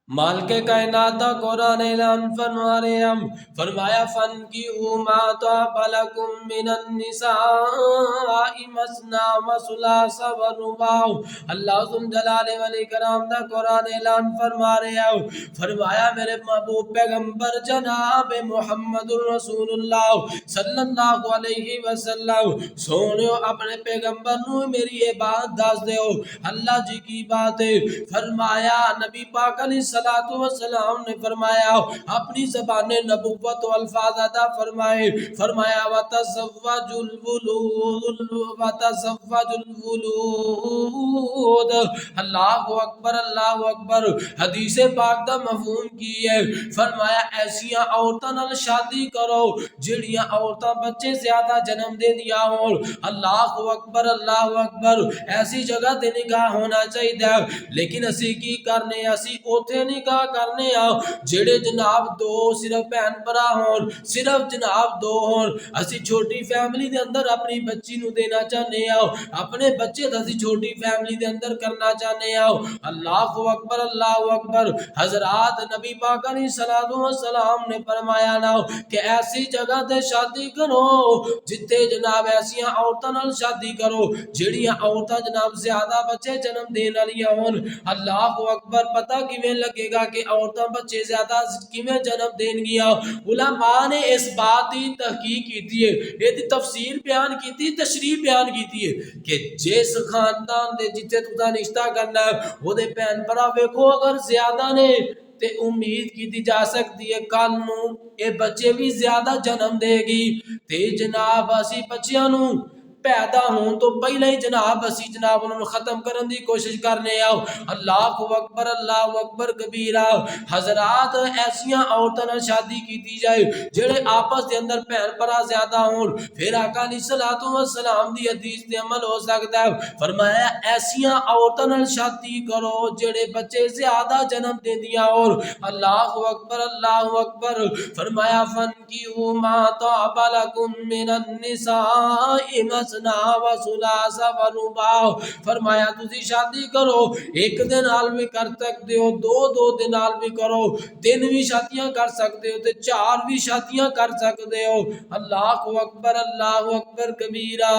مالک کائنات قرآن اعلان فرما رہے ہیں، فرمایا فَانْكِحُوا مَا طَابَ لَكُم مِّنَ النِّسَاءِ مَثْنَىٰ وَثُلَاثَ وَرُبَاعَ۔ اللہ ذو الجلال والاکرام دا قرآن اعلان فرما رہے ہیں، فرمایا میرے محبوب پیغمبر جناب محمد الرسول اللہ صلی اللہ علیہ وسلم سونیو اپنے پیغمبر نو میری یہ بات دس دیو، اللہ جی کی بات ہے۔ فرمایا نبی پاک علیہ السلام نے فرمایا اپنی زبان نبوت و الفاظ ادا فرمائے، فرمایا وَتَزَوَّجُوا الْوُلُودَ۔ اللہ اکبر، حدیث پاک دا مفہوم کی ہے، فرمایا ایسیاں عورتاں نال شادی کرو جڑیاں عورتاں بچے زیادہ جنم دے دیا ہون۔ اللہ اکبر، ایسی جگہ تے نکاح ہونا چاہیے، لیکن اسی کی کرنے، اسی اوتھے نکاح کرنے جڑے جناب دو صرف بہن برا ہون، صرف جناب دو ہون۔ اسی چھوٹی فیملی دے اندر اپنی بچی نو دینا چاہنے اپنے بچے دا اسی چھوٹی فیملی دے اندر کرنا چاہنے اللہ اکبر۔ حضرات نبی پاک علیہ السلام نے فرمایا نا کہ ایسی جگہ تے شادی کرو جتے جناب ایسیاں عورتاں نال شادی کرو جڑیاں عورتاں جناب زیادہ بچے جنم دین والیاں ہون۔ اللہ اکبر، پتہ کیویں لگے گا کہ عورتاں بچے زیادہ کیویں جنم دین گیا؟ علماء نے اس بات کی تحقیق کی ہے، یہ تفسیر بیان کی، تشریح بیان کی ہے کہ جس خاندان دے جتے تساں رشتہ کرنا ہے وہ دے بہن بھرا ویکھو اگر زیادہ نے تے امید کی جا سکتی ہے کل نو اے بچے بھی زیادہ جنم دے گی تے جناب اسی بچیاں نو پیدا ہون تو پہلے ہی جناب اسی جناب انہوں ختم کرن دی کوشش کرنے اللہ اکبر کبیرہ۔ حضرات ایسیاں عورتوں نال شادی کی جائے جڑے آپس دے اندر بہن بھرا زیادہ ہون، پھر آقا علیہ السلام دی حدیث تے عمل ہو سکتا ہے۔ فرمایا ایسیاں عورتوں نال شادی کرو جڑے بچے زیادہ جنم دے دیا اور اللہ اکبر۔ فرمایا فَانْكِحُوا مَا طَابَ لَكُم مِّنَ النِّسَاءِ مَثْنَىٰ وَثُلَاثَ وَرُبَاعَ۔ فرمایا تسی شادی کرو ایک دن نال بھی کر سکتے ہو، دو دن نال بھی کرو، تین بھی شادیاں کر سکتے ہو تے چار بھی شادیاں کر سکتے ہو۔ اللہ اکبر کبیرہ۔